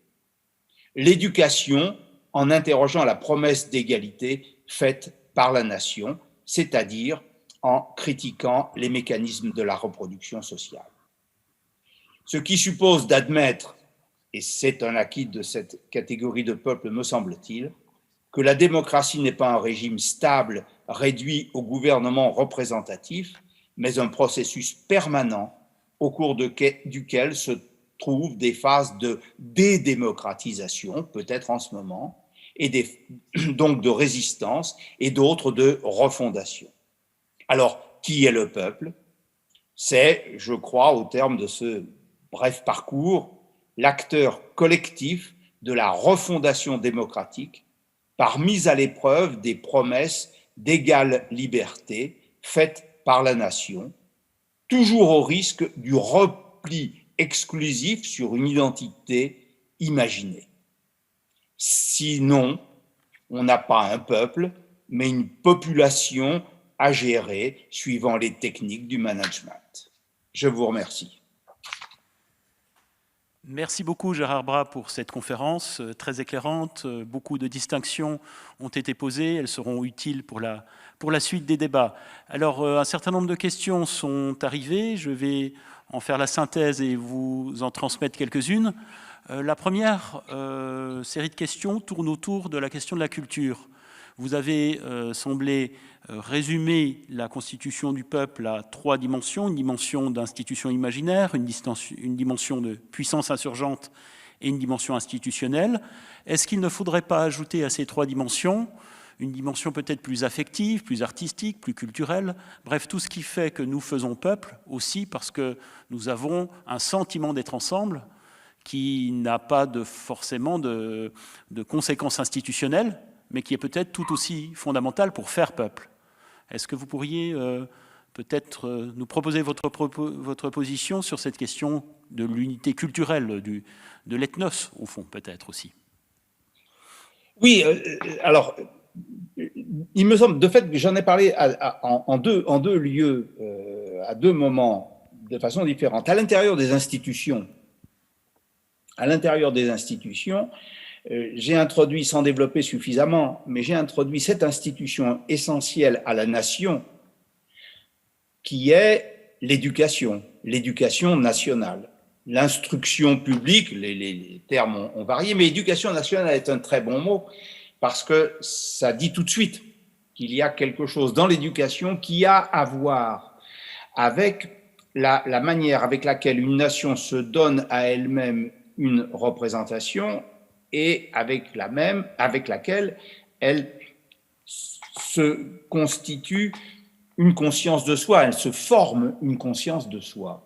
l'éducation, en interrogeant la promesse d'égalité faite par la nation, c'est-à-dire en critiquant les mécanismes de la reproduction sociale. Ce qui suppose d'admettre, et c'est un acquis de cette catégorie de peuple, me semble-t-il, que la démocratie n'est pas un régime stable réduit au gouvernement représentatif, mais un processus permanent au cours duquel se trouvent des phases de dédémocratisation, peut-être en ce moment, et donc de résistance, et d'autres de refondation. Alors, qui est le peuple? C'est, je crois, au terme de ce bref parcours, l'acteur collectif de la refondation démocratique par mise à l'épreuve des promesses d'égale liberté faites par la nation, toujours au risque du repli exclusif sur une identité imaginée. Sinon, on n'a pas un peuple, mais une population à gérer suivant les techniques du management. Je vous remercie. Merci beaucoup Gérard Bras pour cette conférence très éclairante. Beaucoup de distinctions ont été posées, elles seront utiles pour la suite des débats. Alors, un certain nombre de questions sont arrivées, je vais en faire la synthèse et vous en transmettre quelques-unes. La première série de questions tourne autour de la question de la culture. Vous avez semblé résumer la constitution du peuple à trois dimensions, une dimension d'institution imaginaire, une dimension de puissance insurgente et une dimension institutionnelle. Est-ce qu'il ne faudrait pas ajouter à ces trois dimensions une dimension peut-être plus affective, plus artistique, plus culturelle, bref, tout ce qui fait que nous faisons peuple aussi parce que nous avons un sentiment d'être ensemble qui n'a pas forcément de conséquences institutionnelles, mais qui est peut-être tout aussi fondamental pour faire peuple. Est-ce que vous pourriez peut-être nous proposer votre position sur cette question de l'unité culturelle, de l'ethnos, au fond, peut-être aussi? Oui, alors, il me semble, de fait, que j'en ai parlé en deux lieux, à deux moments, de façon différente. À l'intérieur des institutions, j'ai introduit, sans développer suffisamment, mais j'ai introduit cette institution essentielle à la nation, qui est l'éducation nationale. L'instruction publique, les termes ont varié, mais éducation nationale est un très bon mot, parce que ça dit tout de suite qu'il y a quelque chose dans l'éducation qui a à voir avec la manière avec laquelle une nation se donne à elle-même une représentation et avec laquelle elle se constitue une conscience de soi, elle se forme une conscience de soi.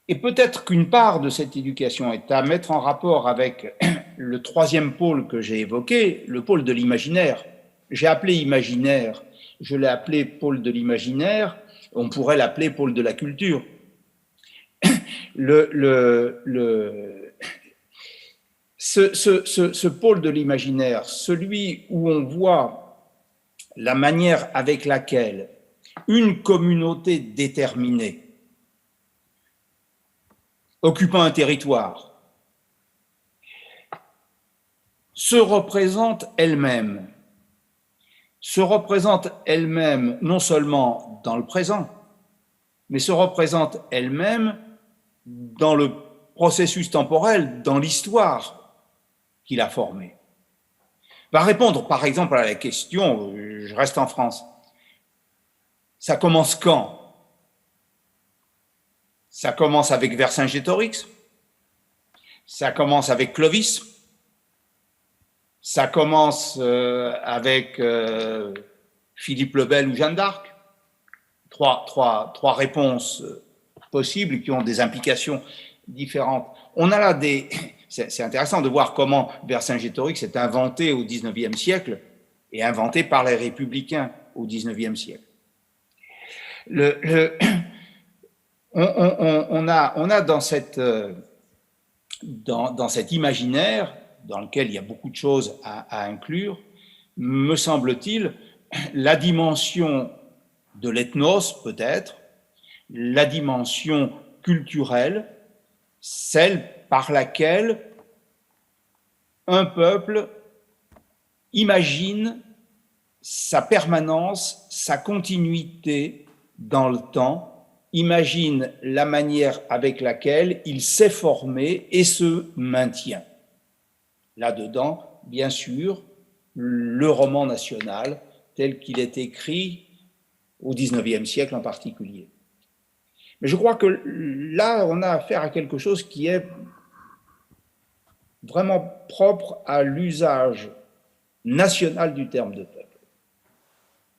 Et peut-être qu'une part de cette éducation est à mettre en rapport avec le troisième pôle que j'ai évoqué, le pôle de l'imaginaire. J'ai appelé imaginaire, je l'ai appelé pôle de l'imaginaire, on pourrait l'appeler pôle de la culture. Ce pôle de l'imaginaire, celui où on voit la manière avec laquelle une communauté déterminée, occupant un territoire, se représente elle-même non seulement dans le présent, mais se représente elle-même dans le processus temporel, dans l'histoire qu'il a formée. Va répondre par exemple à la question, je reste en France, ça commence quand? Ça commence avec Vercingétorix, ça commence avec Clovis, ça commence avec Philippe le Bel ou Jeanne d'Arc. Trois réponses possibles qui ont des implications différentes. On a là c'est intéressant de voir comment Vercingétorix est inventé au XIXe siècle et inventé par les républicains au XIXe siècle. On a dans cet imaginaire, dans lequel il y a beaucoup de choses à inclure, me semble-t-il, la dimension de l'ethnos, peut-être, la dimension culturelle, celle par laquelle un peuple imagine sa permanence, sa continuité dans le temps, imagine la manière avec laquelle il s'est formé et se maintient. Là-dedans, bien sûr, le roman national tel qu'il est écrit au XIXe siècle en particulier. Mais je crois que là, on a affaire à quelque chose qui est vraiment propre à l'usage national du terme de peuple.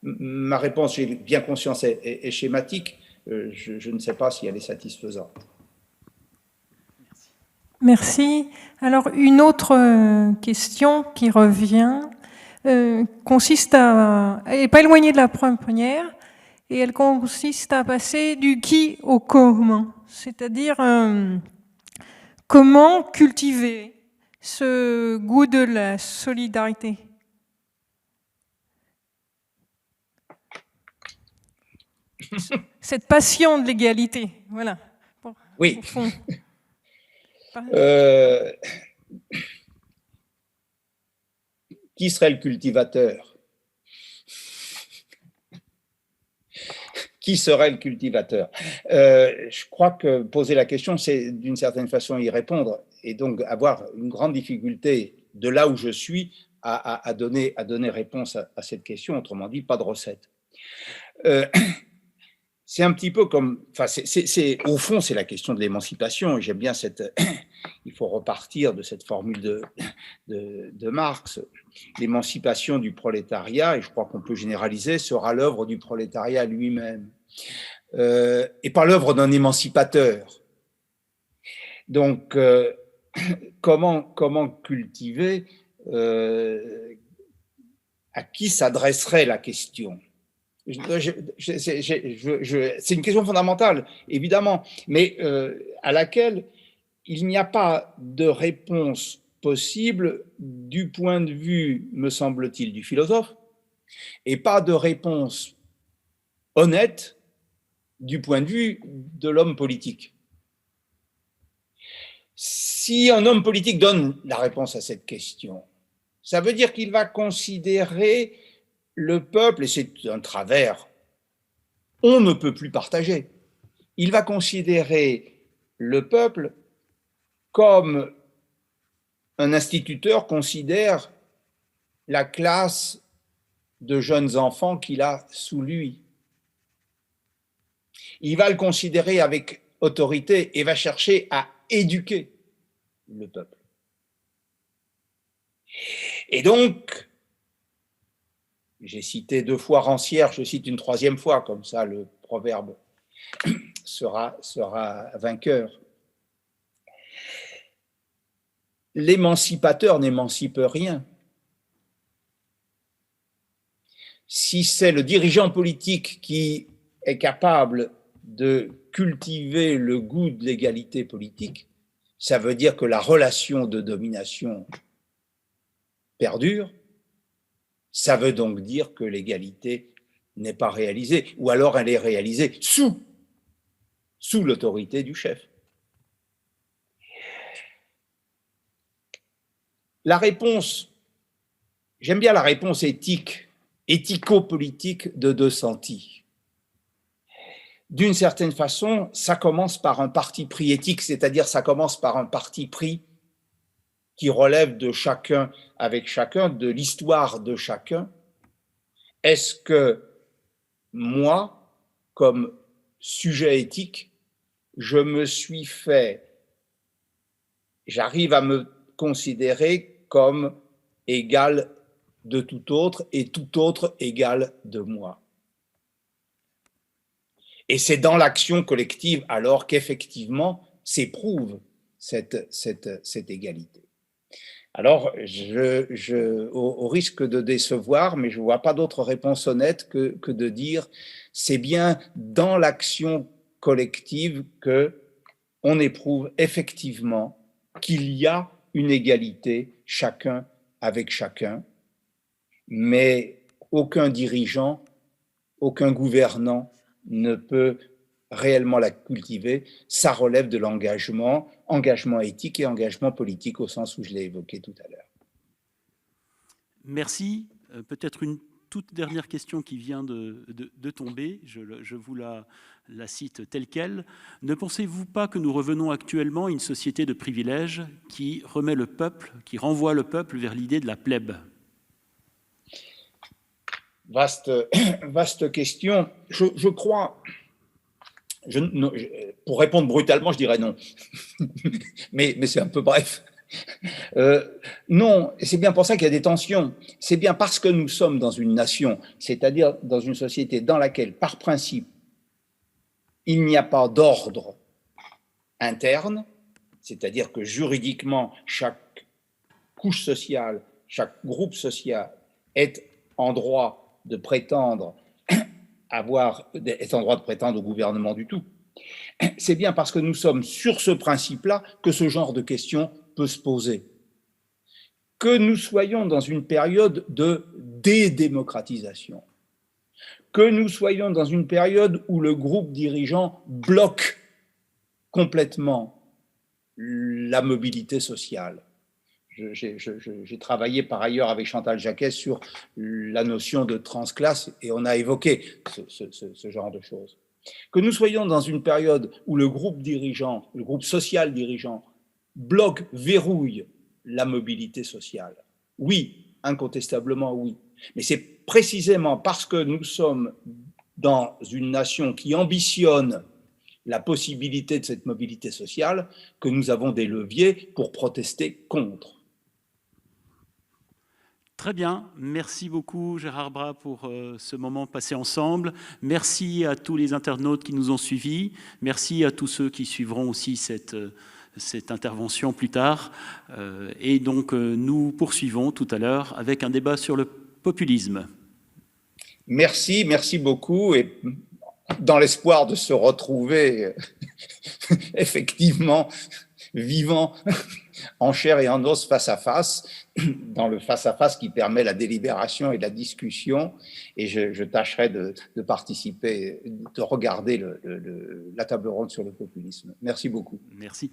Ma réponse, j'ai bien conscience, est schématique. Je ne sais pas si elle est satisfaisante. Merci. Alors, une autre question qui revient consiste elle n'est pas éloignée de la première, et elle consiste à passer du qui au comment, c'est-à-dire comment cultiver ce goût de la solidarité. Cette passion de l'égalité, voilà. Oui. Au fond. Qui serait le cultivateur? Qui serait le cultivateur? Je crois que poser la question, c'est d'une certaine façon y répondre, et donc avoir une grande difficulté de là où je suis à donner réponse à cette question, autrement dit, pas de recette. C'est un petit peu comme, enfin, au fond, c'est la question de l'émancipation. J'aime bien il faut repartir de cette formule de Marx. L'émancipation du prolétariat, et je crois qu'on peut généraliser, sera l'œuvre du prolétariat lui-même, et pas l'œuvre d'un émancipateur. Donc, comment cultiver, à qui s'adresserait la question? C'est une question fondamentale, évidemment, mais à laquelle il n'y a pas de réponse possible du point de vue, me semble-t-il, du philosophe, et pas de réponse honnête du point de vue de l'homme politique. Si un homme politique donne la réponse à cette question, ça veut dire qu'il va considérer le peuple, et c'est un travers, on ne peut plus partager, il va considérer le peuple comme un instituteur considère la classe de jeunes enfants qu'il a sous lui. Il va le considérer avec autorité et va chercher à éduquer le peuple. Et donc, j'ai cité 2 fois Rancière, je cite une 3e fois, comme ça le proverbe sera vainqueur. L'émancipateur n'émancipe rien. Si c'est le dirigeant politique qui est capable de cultiver le goût de l'égalité politique, ça veut dire que la relation de domination perdure. Ça veut donc dire que l'égalité n'est pas réalisée, ou alors elle est réalisée sous l'autorité du chef. La réponse, j'aime bien la réponse éthico-politique de De Santi. D'une certaine façon, ça commence par un parti pris éthique, c'est-à-dire ça commence par un parti pris qui relève de chacun avec chacun, de l'histoire de chacun. Est-ce que moi, comme sujet éthique, j'arrive à me considérer comme égal de tout autre et tout autre égal de moi. Et c'est dans l'action collective alors qu'effectivement s'éprouve cette égalité. Alors, au risque de décevoir, mais je ne vois pas d'autre réponse honnête que de dire c'est bien dans l'action collective qu'on éprouve effectivement qu'il y a une égalité, chacun avec chacun, mais aucun dirigeant, aucun gouvernant ne peut réellement la cultiver. Ça relève de l'engagement, engagement éthique et engagement politique au sens où je l'ai évoqué tout à l'heure. Merci. Peut-être une toute dernière question qui vient de tomber. Je vous la cite telle quelle. Ne pensez-vous pas que nous revenons actuellement à une société de privilèges qui remet le peuple, qui renvoie le peuple vers l'idée de la plèbe ? Vaste question. Je crois, pour répondre brutalement, je dirais non. mais c'est un peu bref. Non, c'est bien pour ça qu'il y a des tensions. C'est bien parce que nous sommes dans une nation, c'est-à-dire dans une société dans laquelle, par principe, il n'y a pas d'ordre interne, c'est-à-dire que juridiquement, chaque couche sociale, chaque groupe social est en droit de prétendre au gouvernement du tout. C'est bien parce que nous sommes sur ce principe-là que ce genre de questions peut se poser. Que nous soyons dans une période de dédémocratisation, que nous soyons dans une période où le groupe dirigeant bloque complètement la mobilité sociale. J'ai travaillé par ailleurs avec Chantal Jacquet sur la notion de transclasse et on a évoqué ce genre de choses. Que nous soyons dans une période où le groupe dirigeant, le groupe social dirigeant, bloque, verrouille la mobilité sociale. Oui, incontestablement oui. Mais c'est précisément parce que nous sommes dans une nation qui ambitionne la possibilité de cette mobilité sociale que nous avons des leviers pour protester contre. Très bien, merci beaucoup Gérard Bras pour ce moment passé ensemble. Merci à tous les internautes qui nous ont suivis. Merci à tous ceux qui suivront aussi cette intervention plus tard. Et donc nous poursuivons tout à l'heure avec un débat sur le populisme. Merci beaucoup. Et dans l'espoir de se retrouver effectivement vivant en chair et en os face à face, dans le face à face qui permet la délibération et la discussion. Et je tâcherai de participer, de regarder la table ronde sur le populisme. Merci beaucoup. Merci.